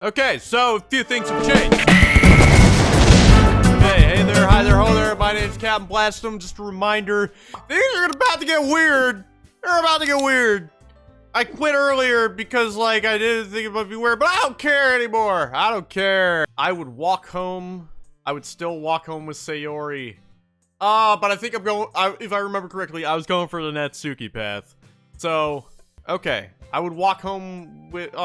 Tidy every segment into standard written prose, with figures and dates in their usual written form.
Okay, so a few things have changed. Hey there, hi there, ho there. My name's Captain Blastem. Just a reminder, things are about to get weird. They're about to get weird. I quit earlier because, like, I didn't think it would be weird, but I don't care anymore. I don't care. I would walk home. I would still walk home with Sayori. But I think I'm going, if I remember correctly, I was going for the Natsuki path. So, okay. I would walk home with, but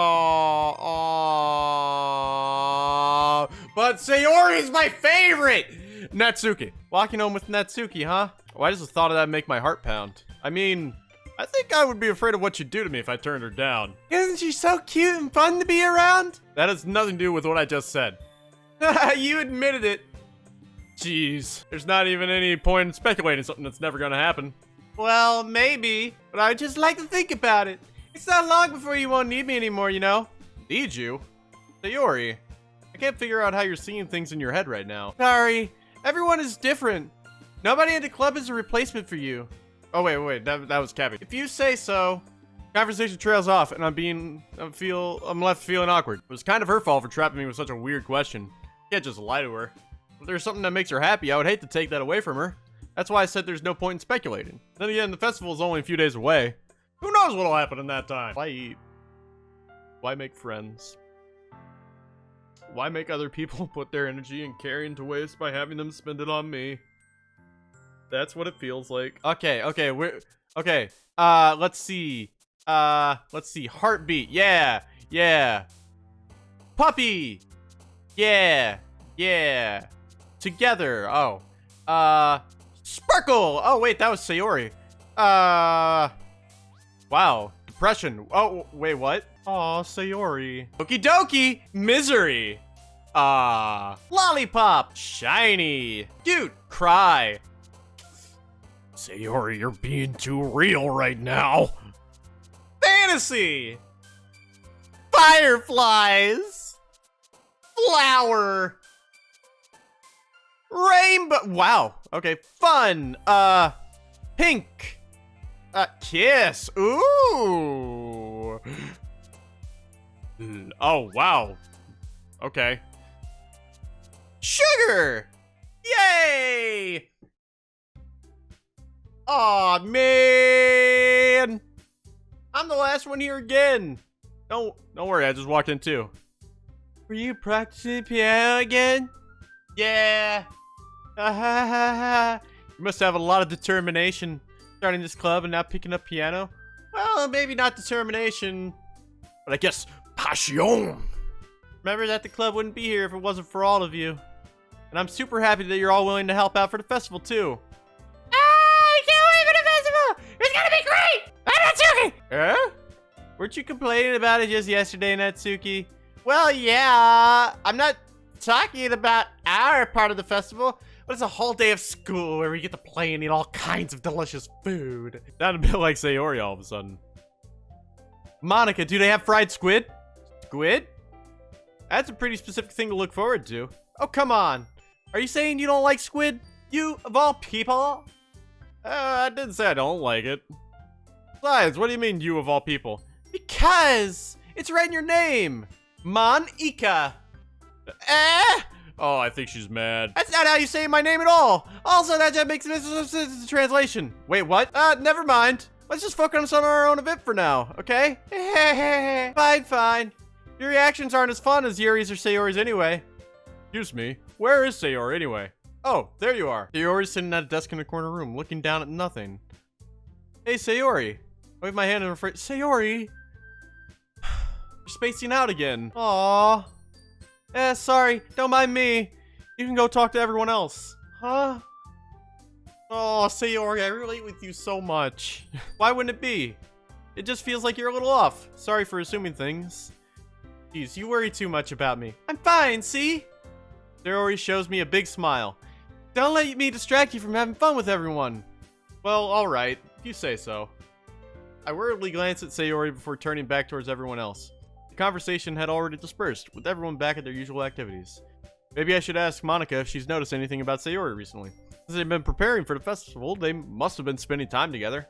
Sayori's my favorite! Natsuki. Walking home with Natsuki, huh? Why does the thought of that make my heart pound? I mean, I think I would be afraid of what she'd do to me if I turned her down. Isn't she so cute and fun to be around? That has nothing to do with what I just said. You admitted it. Jeez. There's not even any point in speculating something that's never gonna happen. Well, maybe, but I just like to think about it. It's not long before you won't need me anymore, you know? Need you? Sayori, I can't figure out how you're seeing things in your head right now. Sorry, everyone is different. Nobody at the club is a replacement for you. Oh, wait, that was Cappy. If you say so. Conversation trails off, and I'm left feeling awkward. It was kind of her fault for trapping me with such a weird question. Can't just lie to her. If there's something that makes her happy, I would hate to take that away from her. That's why I said there's no point in speculating. Then again, the festival is only a few days away. Who knows what'll happen in that time? Why eat? Why make friends? Why make other people put their energy and care into waste by having them spend it on me? That's what it feels like. Okay, let's see. Heartbeat. Yeah. Puppy. Yeah. Together. Oh. Sparkle. Oh, wait, that was Sayori. Wow. Depression. Oh, wait, what? Aw, Sayori. Doki Doki. Misery. Lollipop. Shiny. Cute. Cry. Sayori, you're being too real right now. Fantasy. Fireflies. Flower. Rainbow. Wow. Okay. Fun. Pink. Kiss. Ooh. Oh, wow. Okay. Sugar. Yay. Aw, man. I'm the last one here again. Don't worry. I just walked in too. Were you practicing piano again? Yeah. You must have a lot of determination starting this club and now picking up piano. Well, maybe not determination, but I guess passion. Remember that the club wouldn't be here if it wasn't for all of you. And I'm super happy that you're all willing to help out for the festival too. I can't wait for the festival! It's gonna be great! I'm Natsuki! Huh? Weren't you complaining about it just yesterday, Natsuki? Well, yeah. I'm not talking about our part of the festival, but it's a whole day of school where we get to play and eat all kinds of delicious food. Sounded a bit like Sayori all of a sudden. Monika, do they have fried squid? Squid? That's a pretty specific thing to look forward to. Oh, come on. Are you saying you don't like squid? You, of all people? I didn't say I don't like it. Besides, what do you mean, you of all people? Because it's right in your name. Monika. Oh, I think she's mad. That's not how you say my name at all. Also, that just makes a translation. Wait, what? Never mind. Let's just focus on our own event for now, okay? Fine. Your reactions aren't as fun as Yuri's or Sayori's anyway. Excuse me. Where is Sayori anyway? Oh, there you are. Sayori's sitting at a desk in the corner room, looking down at nothing. Hey, Sayori. I wave my hand and I'm afraid. Sayori. You're spacing out again. Aww. Sorry. Don't mind me. You can go talk to everyone else. Huh? Oh, Sayori, I relate with you so much. Why wouldn't it be? It just feels like you're a little off. Sorry for assuming things. Jeez, you worry too much about me. I'm fine, see? Sayori shows me a big smile. Don't let me distract you from having fun with everyone. Well, alright. If you say so. I worriedly glanced at Sayori before turning back towards everyone else. The conversation had already dispersed, with everyone back at their usual activities. Maybe I should ask Monika if she's noticed anything about Sayori recently. Since they've been preparing for the festival, they must have been spending time together.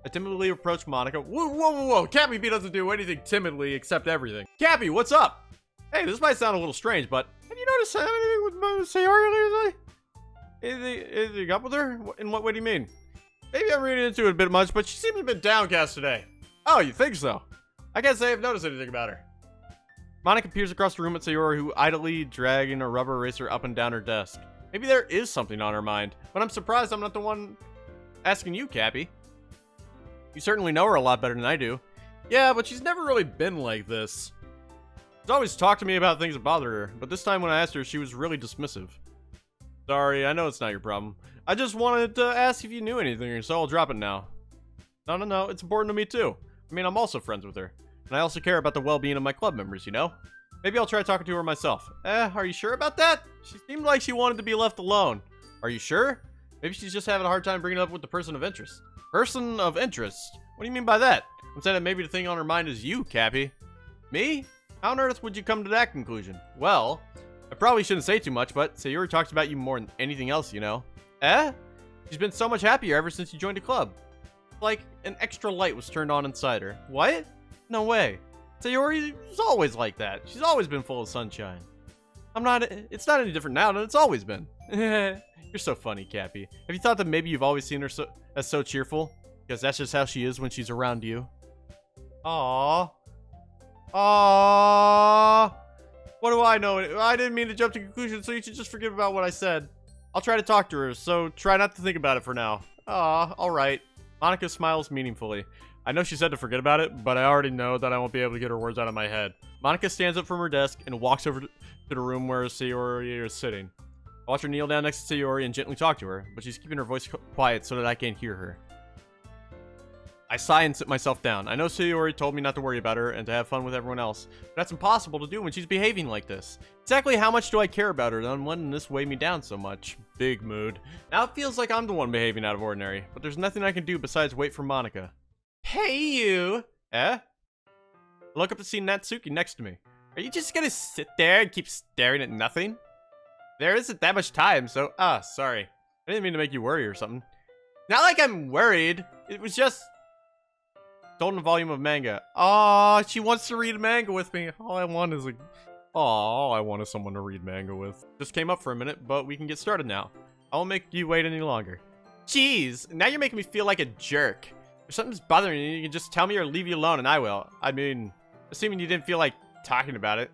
I timidly approached Monika. Whoa. Cappy B doesn't do anything timidly except everything. Cappy, what's up? Hey, this might sound a little strange, but have you noticed anything with Sayori lately? Anything up with her? In what way do you mean? Maybe I'm reading into it a bit much, but she seems a bit downcast today. Oh, you think so? I can't say I've noticed anything about her. Monika peers across the room at Sayori, who idly dragging a rubber eraser up and down her desk. Maybe there is something on her mind, but I'm surprised I'm not the one asking you, Cappy. You certainly know her a lot better than I do. Yeah, but she's never really been like this. She's always talked to me about things that bother her, but this time when I asked her, she was really dismissive. Sorry, I know it's not your problem. I just wanted to ask if you knew anything, so I'll drop it now. No, it's important to me too. I mean, I'm also friends with her. And I also care about the well-being of my club members, you know? Maybe I'll try talking to her myself. Are you sure about that? She seemed like she wanted to be left alone. Are you sure? Maybe she's just having a hard time bringing it up with the person of interest. Person of interest? What do you mean by that? I'm saying that maybe the thing on her mind is you, Cappy. Me? How on earth would you come to that conclusion? Well, I probably shouldn't say too much, but Sayori talks about you more than anything else, you know? She's been so much happier ever since you joined the club. Like an extra light was turned on inside her. What? No way. Sayori was always like that. She's always been full of sunshine. It's not any different now than it's always been. You're so funny, Cappy. Have you thought that maybe you've always seen her as so cheerful? Because that's just how she is when she's around you. Aww. What do I know? I didn't mean to jump to conclusions, so you should just forget about what I said. I'll try to talk to her, so try not to think about it for now. Alright. Monika smiles meaningfully. I know she said to forget about it, but I already know that I won't be able to get her words out of my head. Monika stands up from her desk and walks over to the room where Sayori is sitting. I watch her kneel down next to Sayori and gently talk to her, but she's keeping her voice quiet so that I can't hear her. I sigh and sit myself down. I know Sayori told me not to worry about her and to have fun with everyone else, but that's impossible to do when she's behaving like this. Exactly how much do I care about her then when this weighed me down so much? Big mood. Now it feels like I'm the one behaving out of ordinary, but there's nothing I can do besides wait for Monika. Hey you! I look up to see Natsuki next to me. Are you just gonna sit there and keep staring at nothing? There isn't that much time, so sorry. I didn't mean to make you worry or something. Not like I'm worried. It was just stolen a volume of manga. Aw, she wants to read manga with me. All I want is someone to read manga with. Just came up for a minute, but we can get started now. I won't make you wait any longer. Jeez, now you're making me feel like a jerk. If something's bothering you, you can just tell me or leave you alone and I will. I mean, assuming you didn't feel like talking about it.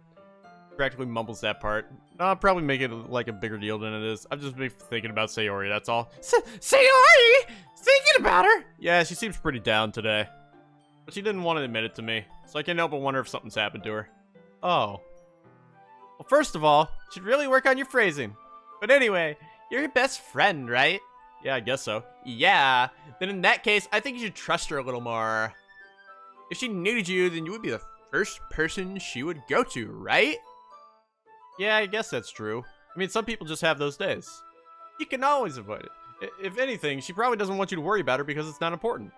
Practically mumbles that part. I'll probably make it like a bigger deal than it is. I've just been thinking about Sayori, that's all. Sayori? Thinking about her? Yeah, she seems pretty down today. But she didn't want to admit it to me, so I can't help but wonder if something's happened to her. Oh. Well, first of all, you should really work on your phrasing. But anyway, you're your best friend, right? Yeah, I guess so. Yeah. Then in that case, I think you should trust her a little more. If she needed you, then you would be the first person she would go to, right? Yeah, I guess that's true. I mean, some people just have those days. You can always avoid it. If anything, she probably doesn't want you to worry about her because it's not important.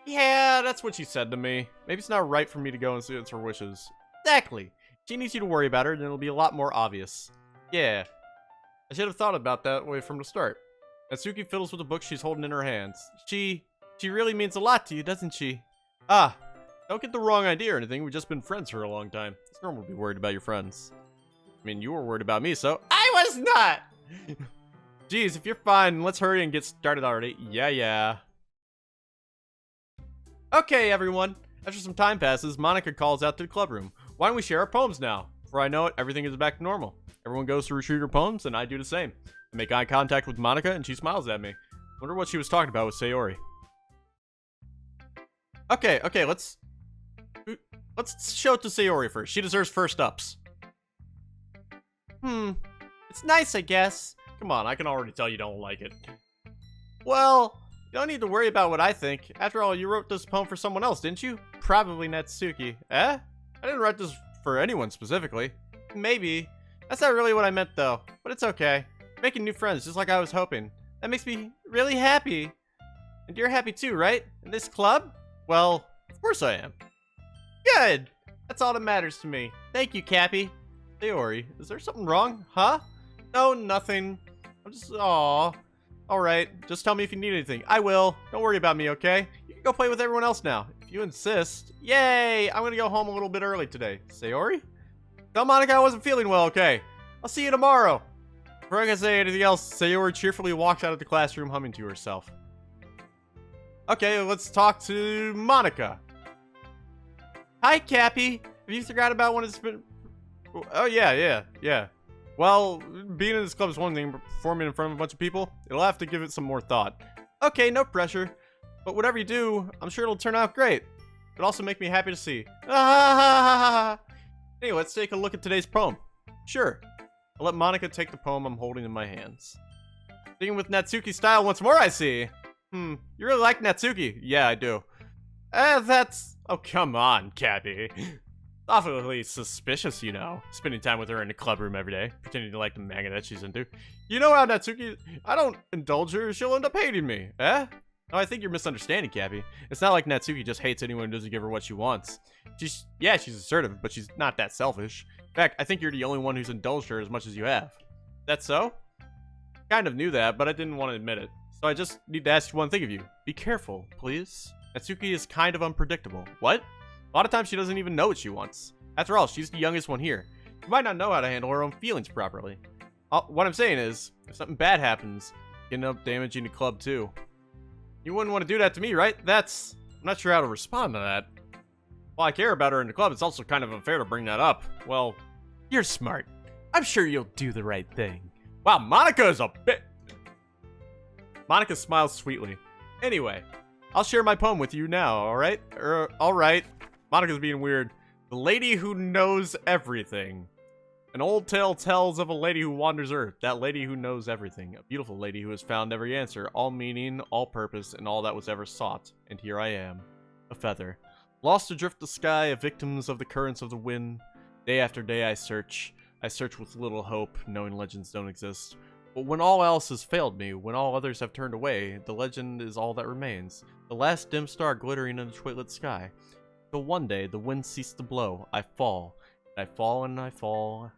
Yeah, that's what she said to me. Maybe it's not right for me to go and see it's her wishes. Exactly. If she needs you to worry about her, then it'll be a lot more obvious. Yeah. I should have thought about that way from the start. Natsuki fiddles with the book she's holding in her hands. She really means a lot to you, doesn't she? Don't get the wrong idea or anything. We've just been friends for a long time. It's normal to be worried about your friends. I mean, you were worried about me, so I was not! Geez, if you're fine, let's hurry and get started already. Yeah. Okay, everyone. After some time passes, Monika calls out to the clubroom. Why don't we share our poems now? Before I know it, everything is back to normal. Everyone goes to retrieve her poems, and I do the same. I make eye contact with Monika, and she smiles at me. Wonder what she was talking about with Sayori. Okay, let's show it to Sayori first. She deserves first ups. It's nice, I guess. Come on, I can already tell you don't like it. Well, you don't need to worry about what I think. After all, you wrote this poem for someone else, didn't you? Probably Natsuki. I didn't write this for anyone specifically. Maybe. That's not really what I meant, though. But it's okay. Making new friends, just like I was hoping. That makes me really happy. And you're happy too, right? In this club? Well, of course I am. Good! That's all that matters to me. Thank you, Cappy. Sayori, is there something wrong? Huh? No, nothing. I'm just... Aww. Alright, just tell me if you need anything. I will. Don't worry about me, okay? You can go play with everyone else now. If you insist. Yay! I'm gonna go home a little bit early today. Sayori? Tell Monika I wasn't feeling well, okay? I'll see you tomorrow. Before I can say anything else, Sayori cheerfully walks out of the classroom humming to herself. Okay, let's talk to Monika. Hi, Cappy. Have you forgot about when it's been... Oh, yeah. Well, being in this club is one thing, but performing in front of a bunch of people, it'll have to give it some more thought. Okay, no pressure. But whatever you do, I'm sure it'll turn out great. It'll also make me happy to see. Hey, let's take a look at today's poem. Sure. I'll let Monika take the poem I'm holding in my hands. Singing with Natsuki style once more, I see. You really like Natsuki? Yeah, I do. That's... Oh, come on, Cappy. Awfully suspicious, you know. Spending time with her in the clubroom every day, pretending to like the manga that she's into. You know how Natsuki... I don't indulge her, she'll end up hating me. Eh? Oh, I think you're misunderstanding, Cappy. It's not like Natsuki just hates anyone who doesn't give her what she wants. She's assertive, but she's not that selfish. In fact, I think you're the only one who's indulged her as much as you have. That so? Kind of knew that, but I didn't want to admit it. So I just need to ask one thing of you. Be careful, please. Natsuki is kind of unpredictable. What? A lot of times she doesn't even know what she wants. After all, she's the youngest one here. She might not know how to handle her own feelings properly. What I'm saying is, if something bad happens, you end up damaging the club too. You wouldn't want to do that to me, right? I'm not sure how to respond to that. While I care about her in the club, it's also kind of unfair to bring that up. Well, you're smart. I'm sure you'll do the right thing. Wow, Monika is a bit... Monika smiles sweetly. Anyway, I'll share my poem with you now, alright? Alright. Monika's being weird. The Lady Who Knows Everything. An old tale tells of a lady who wanders Earth. That lady who knows everything. A beautiful lady who has found every answer, all meaning, all purpose, and all that was ever sought. And here I am. A feather. Lost adrift the sky, a victim of the currents of the wind. Day after day I search. I search with little hope, knowing legends don't exist. But when all else has failed me, when all others have turned away, the legend is all that remains. The last dim star glittering in the twilight sky. Till one day, the wind ceased to blow. I fall. I fall and I fall.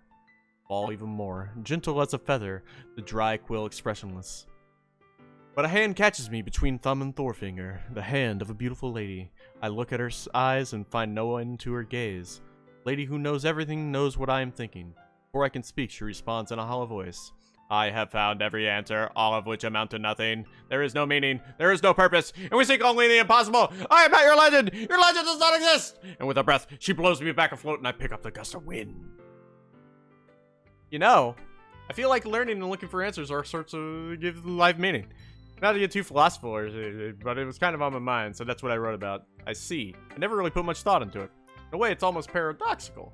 Fall even more. Gentle as a feather, the dry quill expressionless. But a hand catches me between thumb and forefinger. The hand of a beautiful lady. I look at her eyes and find no end to her gaze. Lady who knows everything knows what I am thinking. Before I can speak, she responds in a hollow voice. I have found every answer, all of which amount to nothing. There is no meaning, there is no purpose, and we seek only the impossible. I am not your legend! Your legend does not exist! And with a breath, she blows me back afloat and I pick up the gust of wind. You know, I feel like learning and looking for answers are sorts of give life meaning. Not to get too philosophical, but it was kind of on my mind, so that's what I wrote about. I see. I never really put much thought into it. In a way, it's almost paradoxical.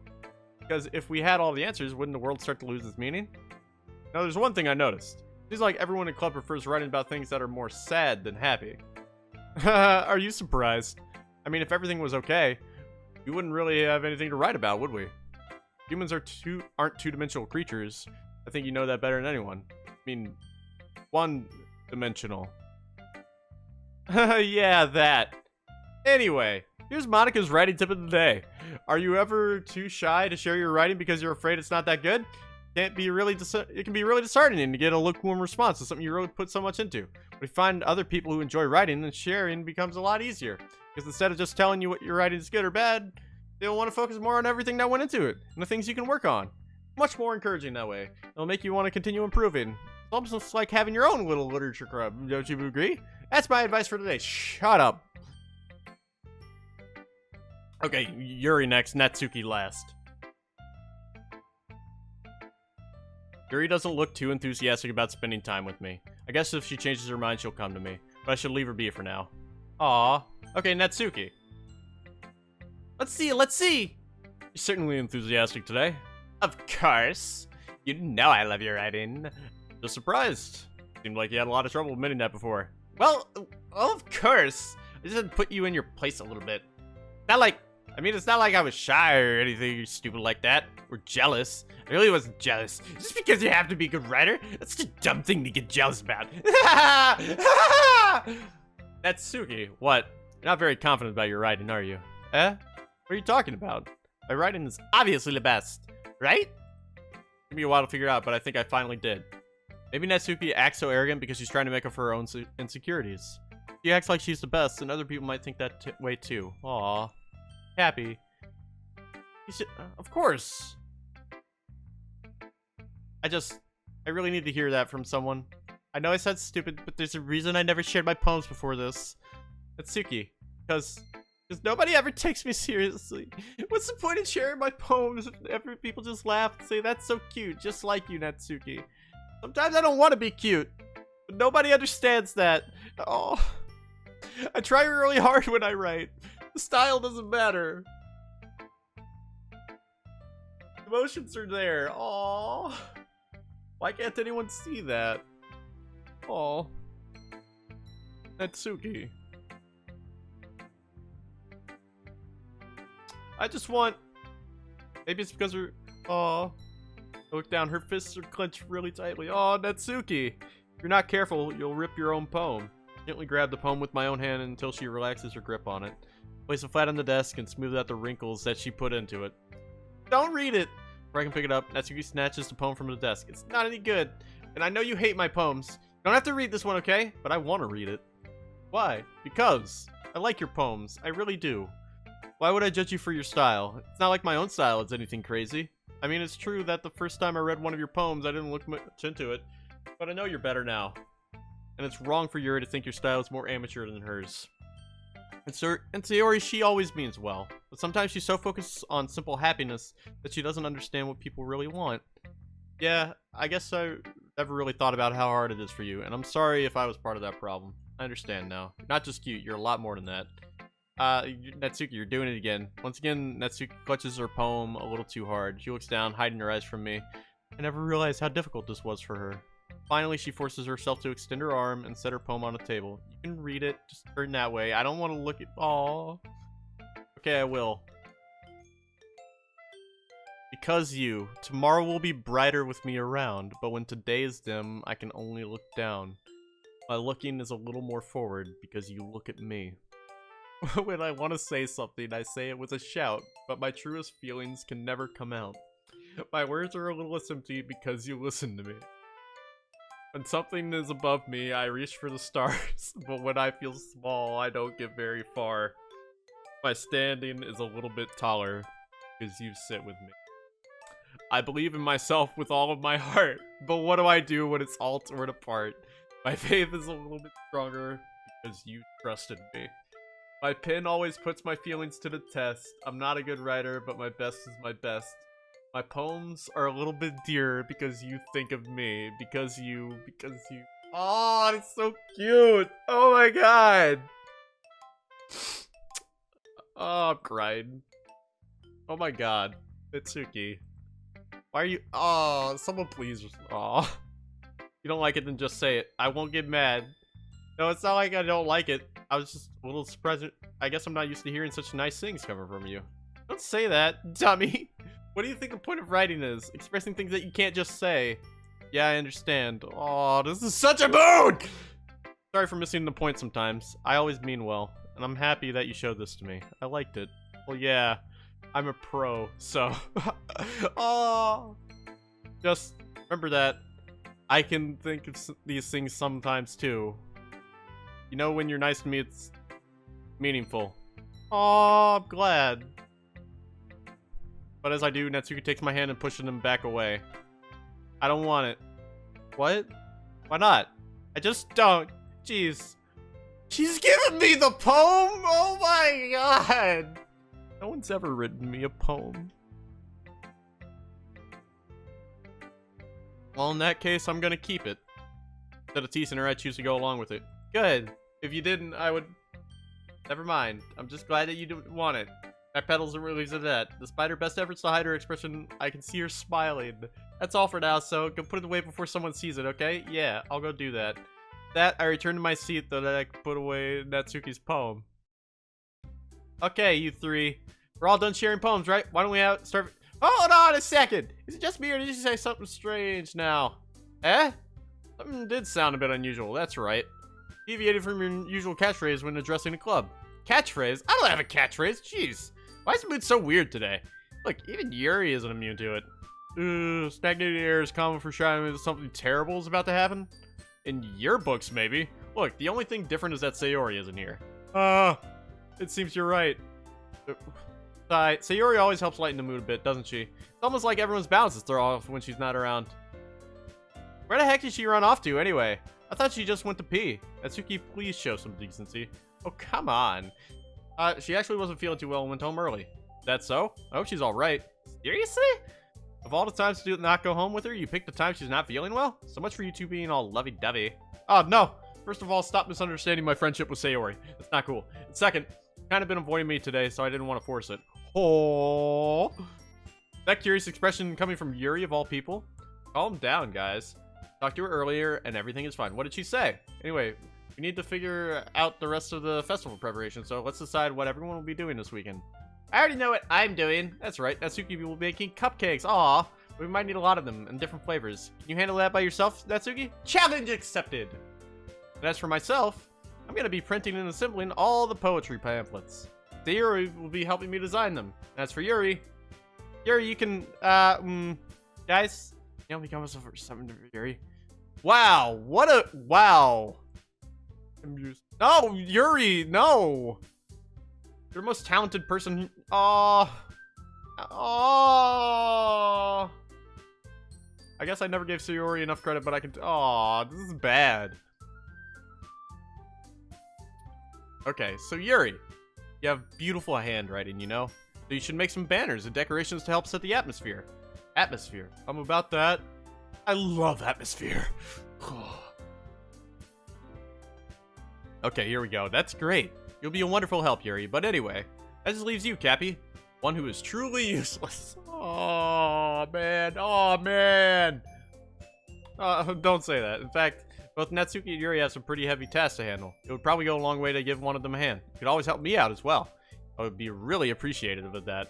Because if we had all the answers, wouldn't the world start to lose its meaning? Now, there's one thing I noticed. It seems like everyone in club prefers writing about things that are more sad than happy. Are you surprised? I mean, if everything was okay, we wouldn't really have anything to write about, would we? Humans aren't two-dimensional creatures. I think you know that better than anyone. I mean, one-dimensional. Yeah, that. Anyway, here's Monika's writing tip of the day. Are you ever too shy to share your writing because you're afraid it's not that good? It can be really disheartening to get a lukewarm response to something you really put so much into. But if you find other people who enjoy writing, then sharing becomes a lot easier. Because instead of just telling you what your writing is good or bad, they'll want to focus more on everything that went into it and the things you can work on. Much more encouraging that way. It'll make you want to continue improving. It's almost like having your own little literature club. Don't you agree? That's my advice for today. Shut up. Okay, Yuri next, Natsuki last. Yuri doesn't look too enthusiastic about spending time with me. I guess if she changes her mind, she'll come to me. But I should leave her be for now. Aww. Okay, Natsuki. Let's see. You're certainly enthusiastic today. Of course. You know I love your writing. Just surprised. Seemed like you had a lot of trouble admitting that before. Well, of course. I just had to put you in your place a little bit. It's not like I was shy or anything stupid like that. Or jealous. I really wasn't jealous. Just because you have to be a good writer? That's just a dumb thing to get jealous about. Natsuki, what? You're not very confident about your writing, are you? Eh? What are you talking about? My writing is obviously the best, right? Took me a while to figure out, but I think I finally did. Maybe Natsuki acts so arrogant because she's trying to make up for her own insecurities. She acts like she's the best, and other people might think that way too. Aww. Happy. Of course. I really need to hear that from someone. I know I said stupid, but there's a reason I never shared my poems before this. Natsuki. Because nobody ever takes me seriously. What's the point in sharing my poems if people just laugh and say, that's so cute, just like you, Natsuki. Sometimes I don't want to be cute, but nobody understands that. Oh, I try really hard when I write. The style doesn't matter. Emotions are there. Aww. Why can't anyone see that? Aww. Natsuki. I just want... Maybe it's because her... Aww. Look down, her fists are clenched really tightly. Aw, Natsuki. If you're not careful, you'll rip your own poem. Gently grab the poem with my own hand until she relaxes her grip on it. Place it flat on the desk and smooth out the wrinkles that she put into it. Don't read it! Before I can pick it up, Natsuki snatches the poem from the desk. It's not any good. And I know you hate my poems. You don't have to read this one, okay? But I want to read it. Why? Because I like your poems. I really do. Why would I judge you for your style? It's not like my own style is anything crazy. I mean, it's true that the first time I read one of your poems, I didn't look much into it. But I know you're better now. And it's wrong for Yuri to think your style is more amateur than hers. And Sayori, she always means well. But sometimes she's so focused on simple happiness that she doesn't understand what people really want. Yeah, I guess I never really thought about how hard it is for you. And I'm sorry if I was part of that problem. I understand now. You're not just cute, you're a lot more than that. Natsuki, you're doing it again. Once again, Natsuki clutches her poem a little too hard. She looks down, hiding her eyes from me. I never realized how difficult this was for her. Finally, she forces herself to extend her arm and set her poem on a table. You can read it, just turn that way. I don't want to look at... Aww. Okay, I will. Because you. Tomorrow will be brighter with me around, but when today is dim, I can only look down. My looking is a little more forward because you look at me. When I want to say something, I say it with a shout, but my truest feelings can never come out. My words are a little empty because you listen to me. When something is above me, I reach for the stars, but when I feel small, I don't get very far. My standing is a little bit taller because you sit with me. I believe in myself with all of my heart, but what do I do when it's all torn apart? My faith is a little bit stronger because you trusted me. My pen always puts my feelings to the test. I'm not a good writer, but my best is my best. My poems are a little bit dearer because you think of me. Because you... Oh, it's so cute! Oh my god! Oh, I'm crying. Oh my god. Natsuki. Why are you... Oh, someone please... Oh. You don't like it, then just say it. I won't get mad. No, it's not like I don't like it. I was just a little surprised. I guess I'm not used to hearing such nice things coming from you. Don't say that, dummy. What do you think the point of writing is? Expressing things that you can't just say. Yeah, I understand. Oh, this is such a mood! Sorry for missing the point sometimes. I always mean well, and I'm happy that you showed this to me. I liked it. Well, yeah, I'm a pro, so... Oh, just remember that I can think of these things sometimes too. You know, when you're nice to me, it's meaningful. Oh, I'm glad. But as I do, Natsuki takes my hand and pushes him back away. I don't want it. What? Why not? I just don't. Jeez. She's giving me the poem? Oh my god. No one's ever written me a poem. Well, in that case, I'm gonna keep it. Instead of teasing her, I choose to go along with it. Good. If you didn't, I would... Never mind. I'm just glad that you didn't want it. That petals and release of that. Despite her best efforts to hide her expression, I can see her smiling. That's all for now, so go put it away before someone sees it, okay? Yeah, I'll go do that. That, I return to my seat so that I can put away Natsuki's poem. Okay, you three. We're all done sharing poems, right? Why don't we start... Hold on a second! Is it just me or did you say something strange now? Eh? Something did sound a bit unusual, that's right. Deviated from your usual catchphrase when addressing the club. Catchphrase? I don't have a catchphrase, jeez. Why is the mood so weird today? Look, even Yuri isn't immune to it. Stagnated air is common for shouting that something terrible is about to happen? In your books, maybe. Look, the only thing different is that Sayori isn't here. It seems you're right. Sayori always helps lighten the mood a bit, doesn't she? It's almost like everyone's balance is thrown off when she's not around. Where the heck did she run off to anyway? I thought she just went to pee. Natsuki, please show some decency. Oh, come on. She actually wasn't feeling too well and went home early. Is that so? I hope she's alright. Seriously? Of all the times to not go home with her, you picked the time she's not feeling well? So much for you two being all lovey-dovey. Oh, no. First of all, stop misunderstanding my friendship with Sayori. That's not cool. And second, you've kind of been avoiding me today, so I didn't want to force it. Oh. That curious expression coming from Yuri of all people? Calm down, guys. Talked to her earlier, and everything is fine. What did she say? Anyway, we need to figure out the rest of the festival preparation, so let's decide what everyone will be doing this weekend. I already know what I'm doing. That's right, Natsuki will be making cupcakes. Aw, we might need a lot of them in different flavors. Can you handle that by yourself, Natsuki? Challenge accepted! And as for myself, I'm going to be printing and assembling all the poetry pamphlets. Sayori will be helping me design them. And as for Yuri, you can, guys, you know, become us over something to Yuri. Wow, wow. No, Yuri, no. You're the most talented person. Oh. I guess I never gave Sayori enough credit, but I can, this is bad. Okay, so Yuri, you have beautiful handwriting, you know? So you should make some banners and decorations to help set the atmosphere. Atmosphere. I'm about that. I love atmosphere. Okay, here we go. That's great. You'll be a wonderful help, Yuri. But anyway, that just leaves you, Cappy. One who is truly useless. Oh, man. Oh, man. Don't say that. In fact, both Natsuki and Yuri have some pretty heavy tasks to handle. It would probably go a long way to give one of them a hand. You could always help me out as well. I would be really appreciative of that.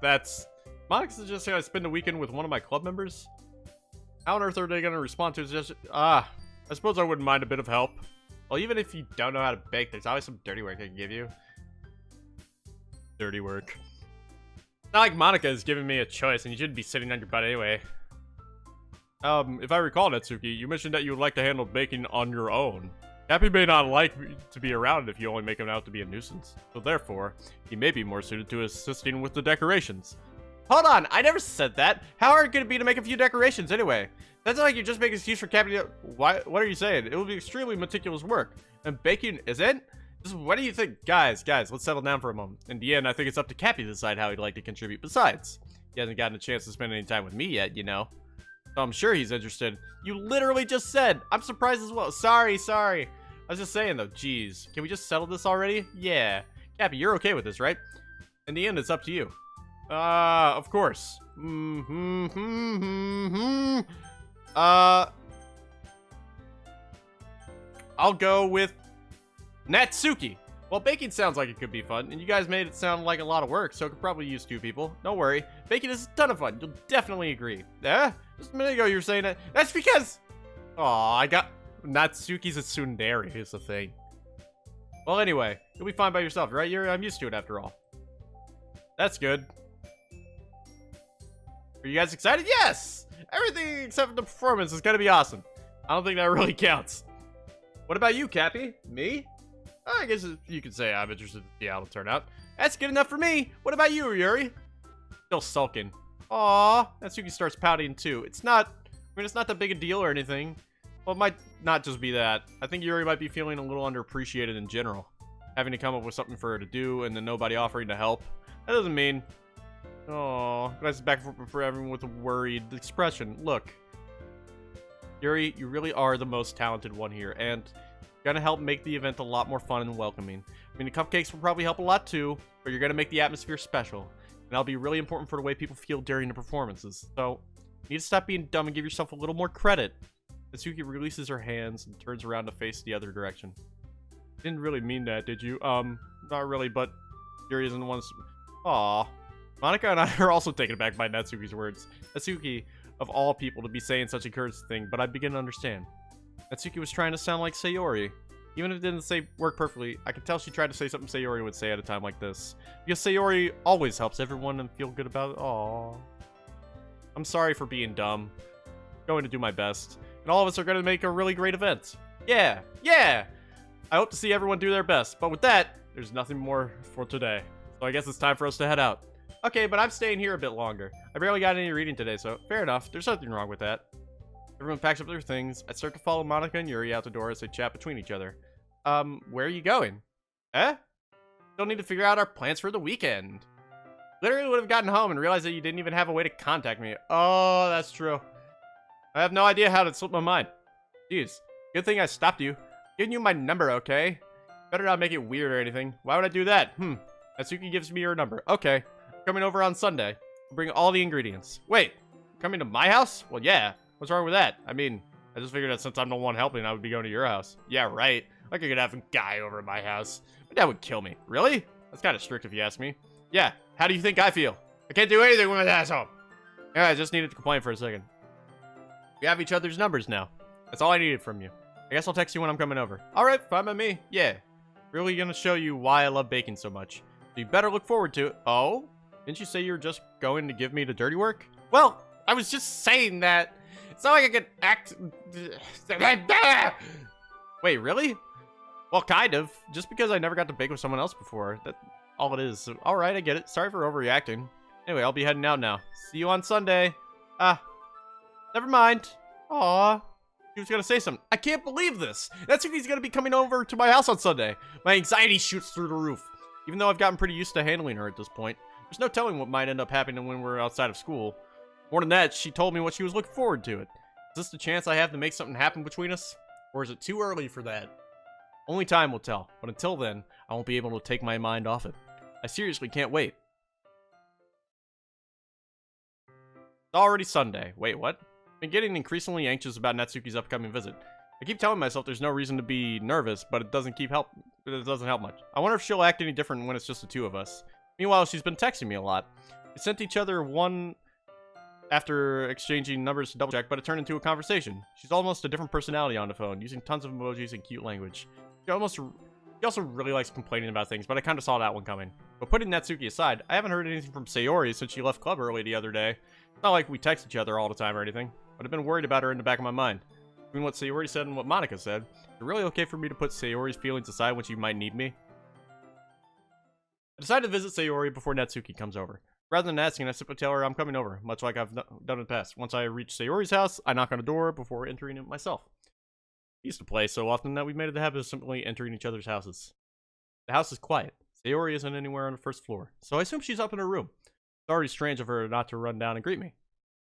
That's... Monika suggesting I spend a weekend with one of my club members? How on earth are they going to respond to his I suppose I wouldn't mind a bit of help. Well, even if you don't know how to bake, there's always some dirty work I can give you. Dirty work. It's not like Monika is giving me a choice, and you shouldn't be sitting on your butt anyway. If I recall, Natsuki, you mentioned that you would like to handle baking on your own. Cappy may not like to be around if you only make him out to be a nuisance. So therefore, he may be more suited to assisting with the decorations. Hold on, I never said that. How hard could it be to make a few decorations anyway? That's not like you're just making an excuse for Cappy to... What are you saying? It will be extremely meticulous work. And baking isn't? What do you think? Guys, let's settle down for a moment. In the end, I think it's up to Cappy to decide how he'd like to contribute. Besides, he hasn't gotten a chance to spend any time with me yet, you know. So I'm sure he's interested. You literally just said. I'm surprised as well. Sorry. I was just saying though, jeez. Can we just settle this already? Yeah. Cappy, you're okay with this, right? In the end, it's up to you. Of course. I'll go with Natsuki. Well, baking sounds like it could be fun, and you guys made it sound like a lot of work, so it could probably use 2 people. Don't worry. Baking is a ton of fun. You'll definitely agree. Just a minute ago you were saying that. That's because... I got... Natsuki's a tsundere is the thing. Well, anyway, you'll be fine by yourself, right? I'm used to it after all. That's good. Are you guys excited? Yes! Everything except for the performance is gonna be awesome. I don't think that really counts. What about you, Cappy? Me? I guess you could say I'm interested to see how it'll turn out. That's good enough for me. What about you, Yuri? Still sulking. Aww. Natsuki starts pouting too. It's not that big a deal or anything. Well, it might not just be that. I think Yuri might be feeling a little underappreciated in general. Having to come up with something for her to do and then nobody offering to help. That doesn't mean... Oh, glances back for everyone with a worried expression. Look, Yuri, you really are the most talented one here, and you're gonna help make the event a lot more fun and welcoming. I mean, the cupcakes will probably help a lot too, but you're gonna make the atmosphere special, and that'll be really important for the way people feel during the performances. So, you need to stop being dumb and give yourself a little more credit. Natsuki releases her hands and turns around to face the other direction. Didn't really mean that, did you? Not really, but Yuri isn't the one. Aww. Monika and I are also taken aback by Natsuki's words. Natsuki, of all people, to be saying such a cursed thing, but I begin to understand. Natsuki was trying to sound like Sayori. Even if it didn't work perfectly, I could tell she tried to say something Sayori would say at a time like this. Because Sayori always helps everyone and feel good about it. Aww. I'm sorry for being dumb. I'm going to do my best. And all of us are going to make a really great event. Yeah! I hope to see everyone do their best. But with that, there's nothing more for today. So I guess it's time for us to head out. Okay, but I'm staying here a bit longer. I barely got any reading today, so fair enough. There's nothing wrong with that. Everyone packs up their things. I start to follow Monika and Yuri out the door as they chat between each other. Where are you going? Eh? Still need to figure out our plans for the weekend. Literally would have gotten home and realized that you didn't even have a way to contact me. Oh, that's true. I have no idea how to slip my mind. Jeez. Good thing I stopped you. Giving you my number, okay? Better not make it weird or anything. Why would I do that? Natsuki gives me your number. Okay. I'm coming over on Sunday. I'll bring all the ingredients. Wait. Coming to my house? Well, yeah. What's wrong with that? I mean, I just figured that since I'm the one helping, I would be going to your house. Yeah, right. Like I could have a guy over at my house. But that would kill me. Really? That's kind of strict if you ask me. Yeah. How do you think I feel? I can't do anything with my asshole. Yeah, I just needed to complain for a second. We have each other's numbers now. That's all I needed from you. I guess I'll text you when I'm coming over. Alright, fine by me. Yeah. Really gonna show you why I love baking so much. So you better look forward to it. Oh? Didn't you say you were just going to give me the dirty work? Well, I was just saying that. It's not like I could act... Wait, really? Well, kind of. Just because I never got to bake with someone else before. That's all it is. So, alright, I get it. Sorry for overreacting. Anyway, I'll be heading out now. See you on Sunday. Never mind. Aw. He was gonna say something. I can't believe this. Natsuki's gonna be coming over to my house on Sunday. My anxiety shoots through the roof. Even though I've gotten pretty used to handling her at this point. There's no telling what might end up happening when we're outside of school. More than that, she told me what she was looking forward to it. Is this the chance I have to make something happen between us? Or is it too early for that? Only time will tell. But until then, I won't be able to take my mind off it. I seriously can't wait. It's already Sunday. Wait, what? I've been getting increasingly anxious about Natsuki's upcoming visit. I keep telling myself there's no reason to be nervous, but it doesn't help much. I wonder if she'll act any different when it's just the two of us. Meanwhile, she's been texting me a lot. We sent each other one after exchanging numbers to double check, but it turned into a conversation. She's almost a different personality on the phone, using tons of emojis and cute language. She also really likes complaining about things, but I kind of saw that one coming. But putting Natsuki aside, I haven't heard anything from Sayori since she left club early the other day. It's not like we text each other all the time or anything, but I've been worried about her in the back of my mind. Between what Sayori said and what Monika said, is it really okay for me to put Sayori's feelings aside when she might need me? I decided to visit Sayori before Natsuki comes over. Rather than asking, I simply tell her I'm coming over, much like I've done in the past. Once I reach Sayori's house, I knock on the door before entering it myself. We used to play so often that we made it the habit of simply entering each other's houses. The house is quiet. Sayori isn't anywhere on the first floor, so I assume she's up in her room. It's already strange of her not to run down and greet me.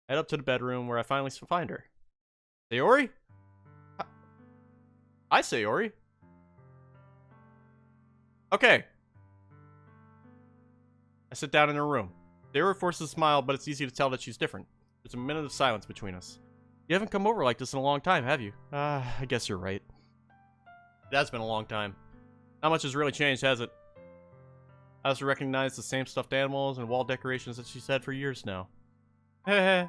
I head up to the bedroom where I finally find her. Sayori? Hi, Sayori. Okay. I sit down in her room. Sayori forces a smile, but it's easy to tell that she's different. There's a minute of silence between us. You haven't come over like this in a long time, have you? I guess you're right. It has been a long time. Not much has really changed, has it? I also recognize the same stuffed animals and wall decorations that she's had for years now. Heh.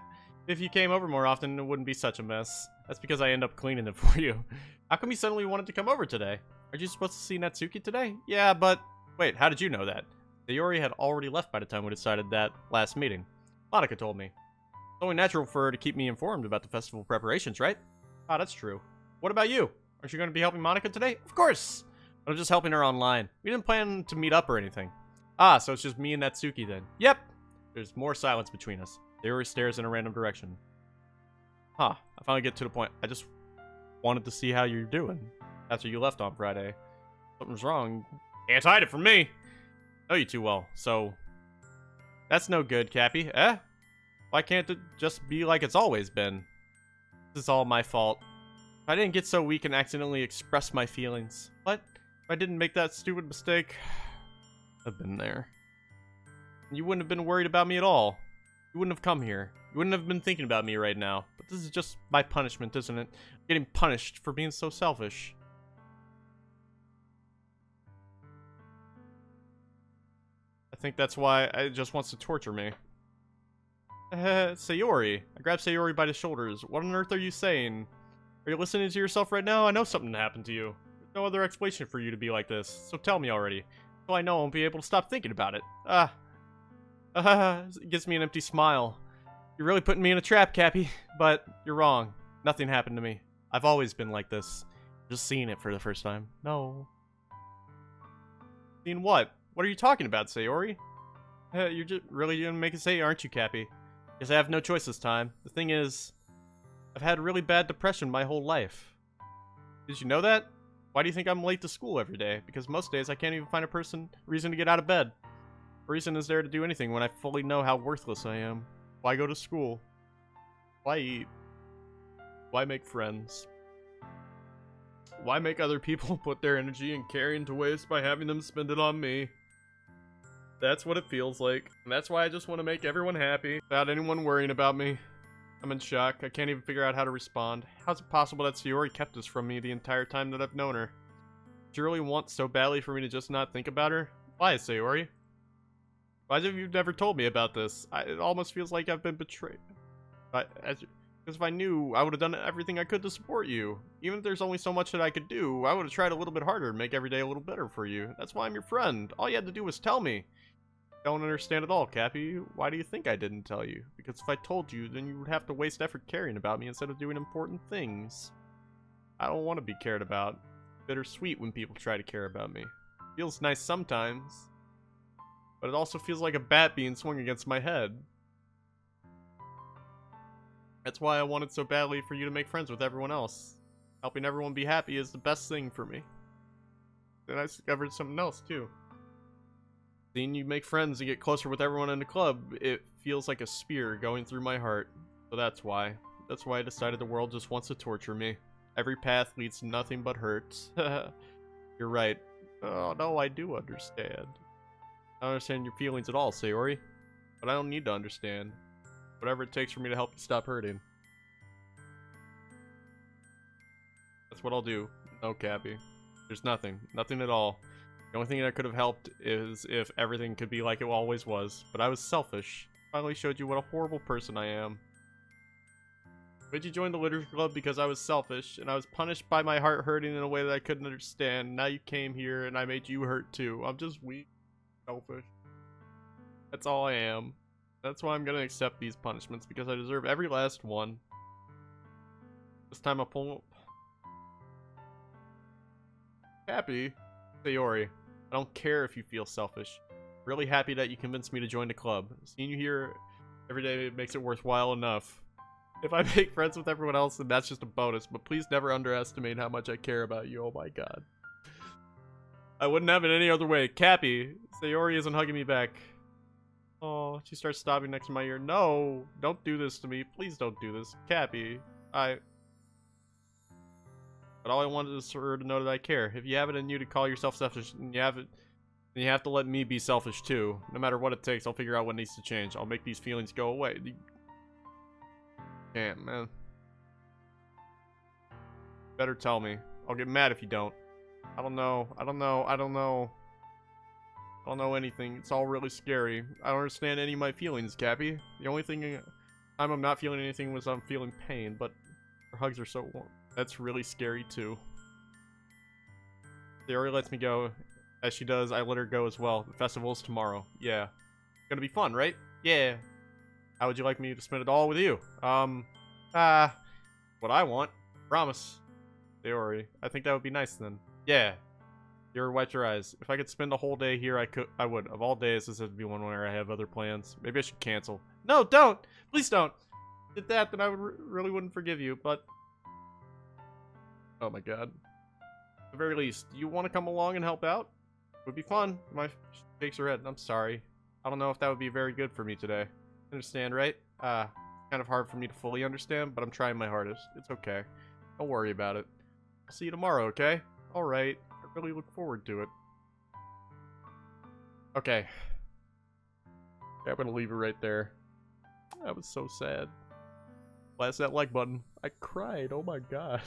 If you came over more often, it wouldn't be such a mess. That's because I end up cleaning it for you. How come you suddenly wanted to come over today? Aren't you supposed to see Natsuki today? Yeah, but... Wait, how did you know that? Sayori had already left by the time we decided that last meeting. Monika told me. It's only natural for her to keep me informed about the festival preparations, right? Ah, that's true. What about you? Aren't you going to be helping Monika today? Of course! But I'm just helping her online. We didn't plan to meet up or anything. Ah, so it's just me and Natsuki then. Yep! There's more silence between us. Sayori stares in a random direction. Huh. I finally get to the point. I just wanted to see how you're doing after you left on Friday. Something's wrong. Can't hide it from me! I know you too well, so... That's no good, Cappy. Eh? Why can't it just be like it's always been? This is all my fault. If I didn't get so weak and accidentally express my feelings. What? If I didn't make that stupid mistake? I've been there. You wouldn't have been worried about me at all. You wouldn't have come here. You wouldn't have been thinking about me right now. But this is just my punishment, isn't it? I'm getting punished for being so selfish. I think that's why it just wants to torture me. Sayori. I grab Sayori by the shoulders. What on earth are you saying? Are you listening to yourself right now? I know something happened to you. There's no other explanation for you to be like this. So tell me already. So I know I won't be able to stop thinking about it. It gives me an empty smile. You're really putting me in a trap, Cappy. But you're wrong. Nothing happened to me. I've always been like this. Just seeing it for the first time. No. Seeing what? What are you talking about, Sayori? You're just really gonna make it say, aren't you, Cappy? Guess I have no choice this time. The thing is... I've had really bad depression my whole life. Did you know that? Why do you think I'm late to school every day? Because most days I can't even find a reason to get out of bed. What reason is there to do anything when I fully know how worthless I am? Why go to school? Why eat? Why make friends? Why make other people put their energy and care into waste by having them spend it on me? That's what it feels like. And that's why I just want to make everyone happy without anyone worrying about me. I'm in shock. I can't even figure out how to respond. How's it possible that Sayori kept this from me the entire time that I've known her? Do you really want so badly for me to just not think about her? Why, Sayori? Why have you never told me about this? It almost feels like I've been betrayed. Because if I knew, I would have done everything I could to support you. Even if there's only so much that I could do, I would have tried a little bit harder to make every day a little better for you. That's why I'm your friend. All you had to do was tell me. Don't understand at all, Cappy. Why do you think I didn't tell you? Because if I told you, then you would have to waste effort caring about me instead of doing important things. I don't want to be cared about. It's bittersweet when people try to care about me. Feels nice sometimes, but it also feels like a bat being swung against my head. That's why I wanted so badly for you to make friends with everyone else. Helping everyone be happy is the best thing for me. Then I discovered something else too. Seeing you make friends and get closer with everyone in the club, it feels like a spear going through my heart. So that's why. That's why I decided the world just wants to torture me. Every path leads to nothing but hurt. You're right. Oh no, I do understand. I don't understand your feelings at all, Sayori. But I don't need to understand. Whatever it takes for me to help you stop hurting. That's what I'll do. No, Cappy. There's nothing. Nothing at all. The only thing that could have helped is if everything could be like it always was. But I was selfish. Finally showed you what a horrible person I am. But you joined the literature club because I was selfish, and I was punished by my heart hurting in a way that I couldn't understand. Now you came here, and I made you hurt too. I'm just weak. Selfish. That's all I am. That's why I'm gonna accept these punishments, because I deserve every last one. This time I'll pull up. Happy? Sayori. I don't care if you feel selfish. Really happy that you convinced me to join the club. Seeing you here every day makes it worthwhile enough. If I make friends with everyone else, then that's just a bonus, but please never underestimate how much I care about you. Oh my god. I wouldn't have it any other way. Cappy. Sayori isn't hugging me back. Oh, she starts stopping next to my ear. No, don't do this to me. Please don't do this. Cappy. But all I wanted is for her to know that I care. If you have it in you to call yourself selfish, and you have it, then you have to let me be selfish too. No matter what it takes, I'll figure out what needs to change. I'll make these feelings go away. Damn, man. Better tell me. I'll get mad if you don't. I don't know. I don't know. I don't know. I don't know anything. It's all really scary. I don't understand any of my feelings, Cappy. The only time I'm not feeling anything was I'm feeling pain, but her hugs are so warm. That's really scary too. Sayori lets me go. As she does, I let her go as well. The festival's tomorrow. Yeah. It's gonna be fun, right? Yeah. How would you like me to spend it all with you? What I want. Promise. Sayori. I think that would be nice then. Yeah. Yuri wiped her eyes. If I could spend the whole day here, I would. Of all days, this would be one where I have other plans. Maybe I should cancel. No, don't! Please don't! If you did that, then I really wouldn't forgive you, but... Oh my god. At the very least, do you want to come along and help out? It would be fun. She shakes her head. I'm sorry. I don't know if that would be very good for me today. Understand, right? It's kind of hard for me to fully understand, but I'm trying my hardest. It's okay. Don't worry about it. I'll see you tomorrow, okay? Alright. I really look forward to it. Okay. I'm gonna leave it right there. That was so sad. Blast that like button. I cried. Oh my god.